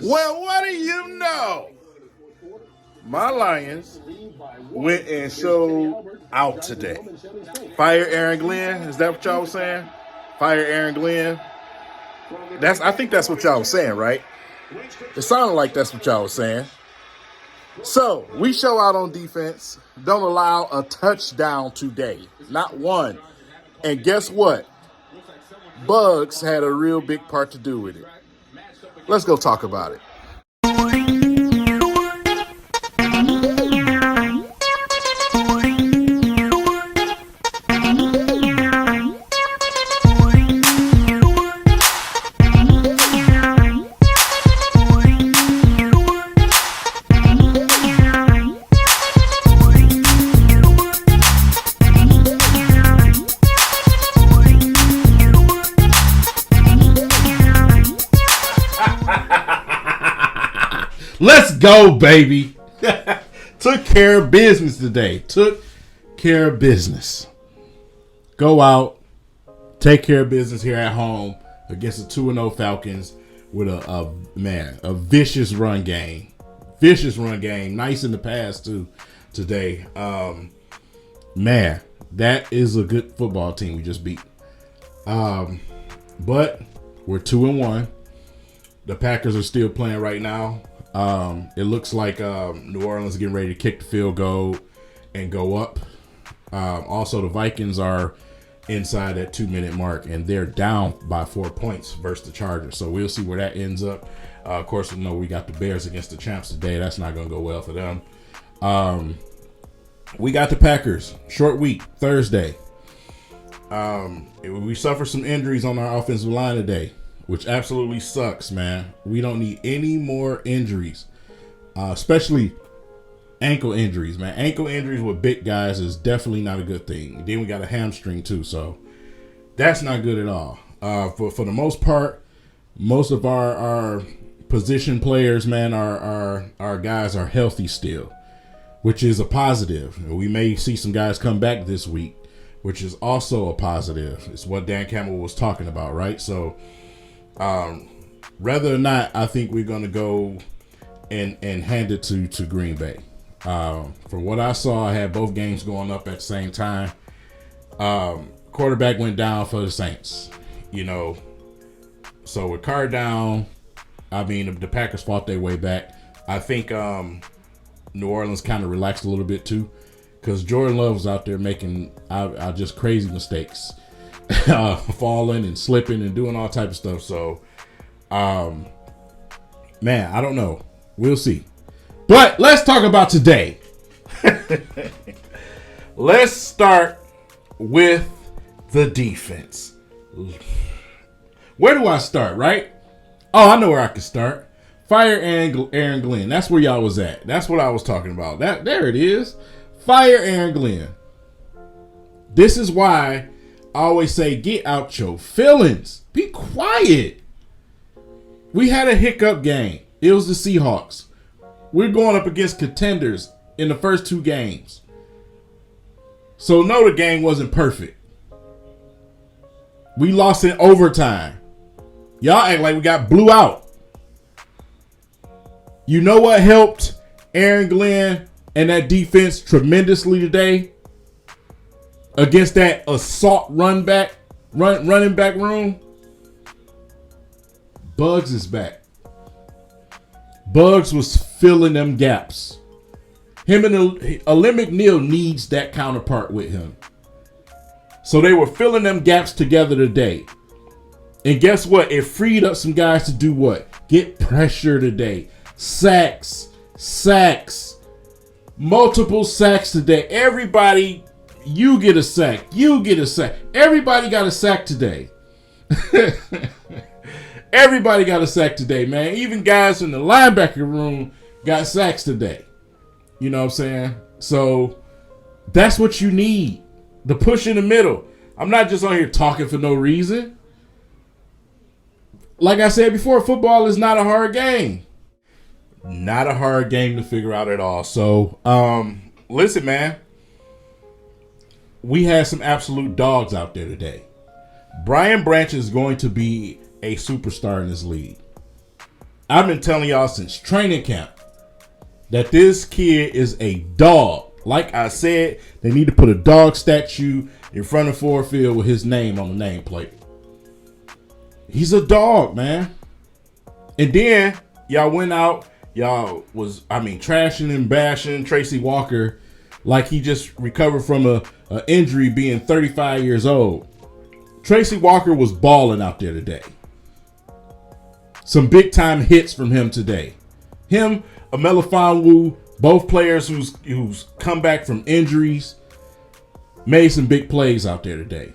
Well, what do you know? My Lions went and showed out today. Fire Aaron Glenn. Is that what y'all was saying? Fire Aaron Glenn. I think that's what y'all was saying, right? It sounded like that's what y'all was saying. So we show out on defense. Don't allow a touchdown today. Not one. And guess what? Bugs had a real big part to do with it. Let's go talk about it. Let's go, baby. Took care of business today. Took care of business. Go out, take care of business here at home against the 2-0 Falcons with a vicious run game. Vicious run game. Nice in the pass, too, today. Man, that is a good football team we just beat. But we're 2-1. The Packers are still playing right now. It looks like New Orleans is getting ready to kick the field goal and go up. Also, the Vikings are inside that 2-minute mark, and they're down by 4 points versus the Chargers. So we'll see where that ends up. Of course, we know we got the Bears against the champs today. That's not going to go well for them. We got the Packers. Short week, Thursday. We suffered some injuries on our offensive line today, which absolutely sucks, man. We don't need any more injuries, especially ankle injuries, man. Ankle injuries with big guys is definitely not a good thing. Then we got a hamstring too, so that's not good at all. For the most part, most of our position players, man, our guys are healthy still, which is a positive. We may see some guys come back this week, which is also a positive. It's what Dan Campbell was talking about, right? So whether or not, I think we're going to go and hand it to Green Bay. From what I saw, I had both games going up at the same time. Quarterback went down for the Saints, So with Carr down, I mean, the Packers fought their way back. I think New Orleans kind of relaxed a little bit too, because Jordan Love was out there making just crazy mistakes. Falling and slipping and doing all type of stuff. So, man, I don't know. We'll see. But let's talk about today. Let's start with the defense. Where do I start, right? Oh, I know where I can start. Fire Aaron Glenn. That's where y'all was at. That's what I was talking about. There it is. Fire Aaron Glenn. This is why I always say, get out your feelings. Be quiet. We had a hiccup game. It was the Seahawks. We're going up against contenders in the first two games. So no, the game wasn't perfect. We lost in overtime. Y'all act like we got blew out. You know what helped Aaron Glenn and that defense tremendously today? Against that assault running back room, Bugs is back. Bugs was filling them gaps. Him and Alim McNeil needs that counterpart with him. So they were filling them gaps together today. And guess what? It freed up some guys to do what? Get pressure today. Sacks. Multiple sacks today. Everybody, you get a sack. Everybody got a sack today. Everybody got a sack today, man. Even guys in the linebacker room got sacks today. You know what I'm saying? So that's what you need. The push in the middle. I'm not just on here talking for no reason. Like I said before, football is not a hard game. Not a hard game to figure out at all. So, listen, man. We had some absolute dogs out there today. Brian Branch is going to be a superstar in this league. I've been telling y'all since training camp that this kid is a dog. Like I said, they need to put a dog statue in front of Ford Field with his name on the nameplate. He's a dog, man. And then y'all went out, y'all was, trashing and bashing Tracy Walker like he just recovered from a injury being 35 years old. Tracy Walker was balling out there today. Some big time hits from him today. Him, Amelifonwu, both players who's come back from injuries, made some big plays out there today.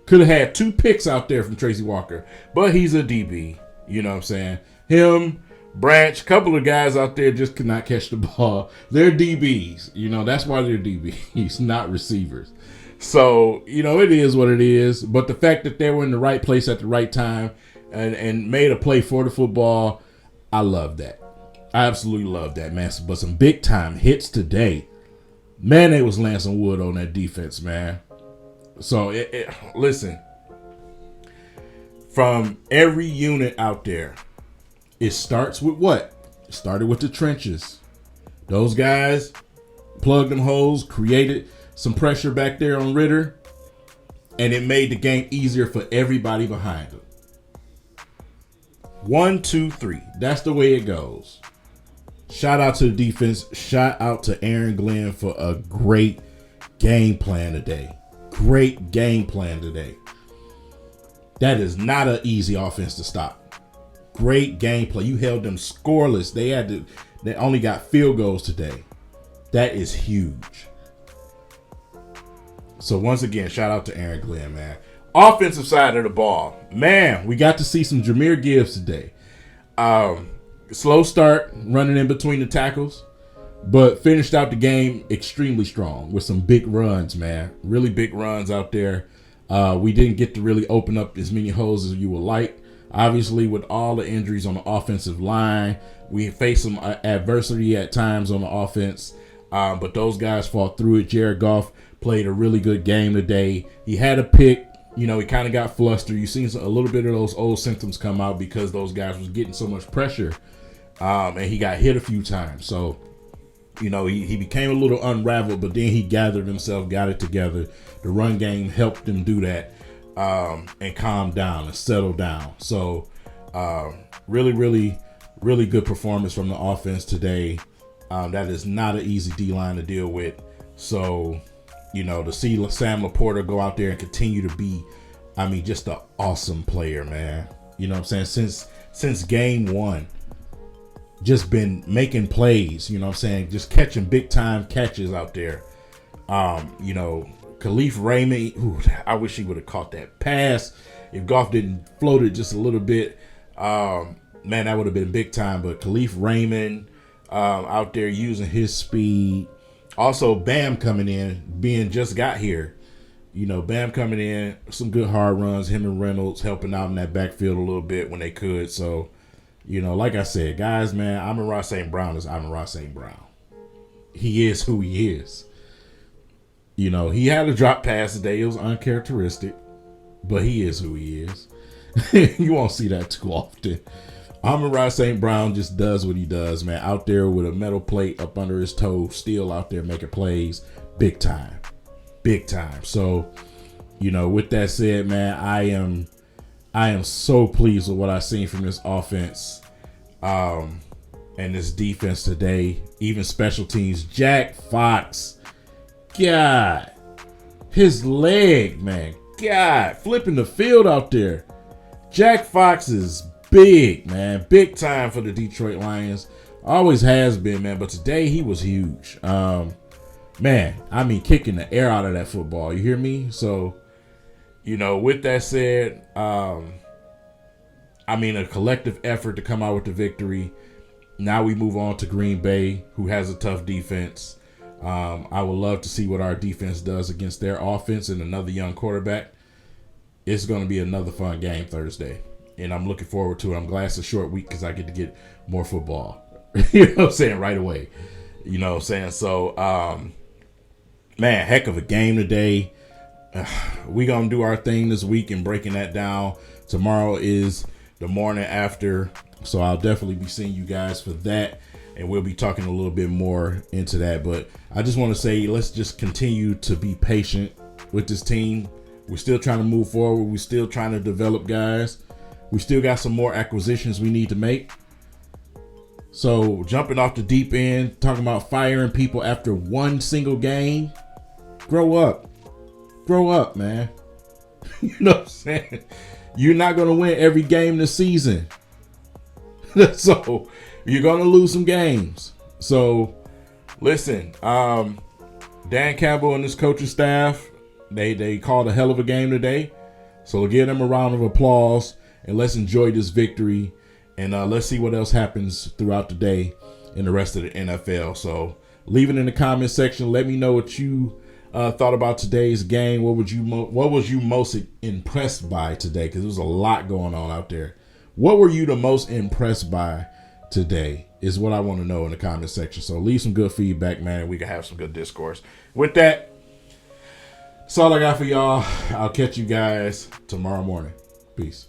Could have had 2 picks out there from Tracy Walker, but he's a DB. You know what I'm saying? Him, Branch, couple of guys out there just could not catch the ball. They're DBs. You know, that's why they're DBs, not receivers. So, you know, it is what it is. But the fact that they were in the right place at the right time and made a play for the football, I love that. I absolutely love that, man. But some big time hits today. Man, they was laying some wood on that defense, man. So, listen. From every unit out there, it starts with what? It started with the trenches. Those guys plugged them holes, created some pressure back there on Ritter, and it made the game easier for everybody behind him. 1, 2, 3. That's the way it goes. Shout out to the defense. Shout out to Aaron Glenn for a great game plan today. Great game plan today. That is not an easy offense to stop. Great gameplay. You held them scoreless. They only got field goals today. That is huge. So once again, shout out to Aaron Glenn, man. Offensive side of the ball, man, we got to see some Jahmyr Gibbs today. Slow start, running in between the tackles, but finished out the game extremely strong with some big runs, man. Really big runs out there. We didn't get to really open up as many holes as you would like. Obviously, with all the injuries on the offensive line, we faced some adversity at times on the offense, but those guys fought through it. Jared Goff played a really good game today. He had a pick. You know, he kind of got flustered. You seen a little bit of those old symptoms come out because those guys was getting so much pressure, and he got hit a few times. So, you know, he became a little unraveled, but then he gathered himself, got it together. The run game helped him do that. And calm down and settle down. So really, really, really good performance from the offense today. That is not an easy D-line to deal with. So, you know, to see Sam Laporta go out there and continue to be, just an awesome player, man. You know what I'm saying? Since game 1, just been making plays, you know what I'm saying? Just catching big time catches out there. You know, Khalif Raymond, I wish he would have caught that pass. If Goff didn't float it just a little bit, man, that would have been big time. But Khalif Raymond out there using his speed. Also, Bam coming in, being just got here. You know, Bam coming in, some good hard runs. Him and Reynolds helping out in that backfield a little bit when they could. So, you know, like I said, guys, man, Amon-Ra St. Brown is Amon-Ra St. Brown. He is who he is. You know, he had a drop pass today. It was uncharacteristic, but he is who he is. You won't see that too often. Amon-Ra St. Brown just does what he does, man. Out there with a metal plate up under his toe, still out there making plays. Big time. Big time. So, you know, with that said, man, I am so pleased with what I've seen from this offense and this defense today. Even special teams. Jack Fox. God, his leg, man. God, flipping the field out there. Jack Fox is big, man. Big time for the Detroit Lions. Always has been, man. But today he was huge. Man, kicking the air out of that football. You hear me? So, you know, with that said, a collective effort to come out with the victory. Now we move on to Green Bay, who has a tough defense. I would love to see what our defense does against their offense and another young quarterback. It's going to be another fun game Thursday, and I'm looking forward to it. I'm glad it's a short week because I get to get more football. You know what I'm saying? Right away. You know what I'm saying? So, man, heck of a game today. We're going to do our thing this week and breaking that down. Tomorrow is the morning after So I'll definitely be seeing you guys for that. And we'll be talking a little bit more into that. But I just want to say, let's just continue to be patient with this team. We're still trying to move forward. We're still trying to develop guys. We still got some more acquisitions we need to make. So jumping off the deep end, talking about firing people after one single game. Grow up. Grow up, man. You know what I'm saying? You're not going to win every game this season. So you're going to lose some games. So listen, Dan Campbell and his coaching staff, they called a hell of a game today. So give them a round of applause and let's enjoy this victory. And let's see what else happens throughout the day in the rest of the NFL. So leave it in the comment section. Let me know what you thought about today's game. What was you most impressed by today? Because there was a lot going on out there. What were you the most impressed by today is what I want to know in the comment section. So leave some good feedback, man. We can have some good discourse. With that, that's all I got for y'all. I'll catch you guys tomorrow morning. Peace.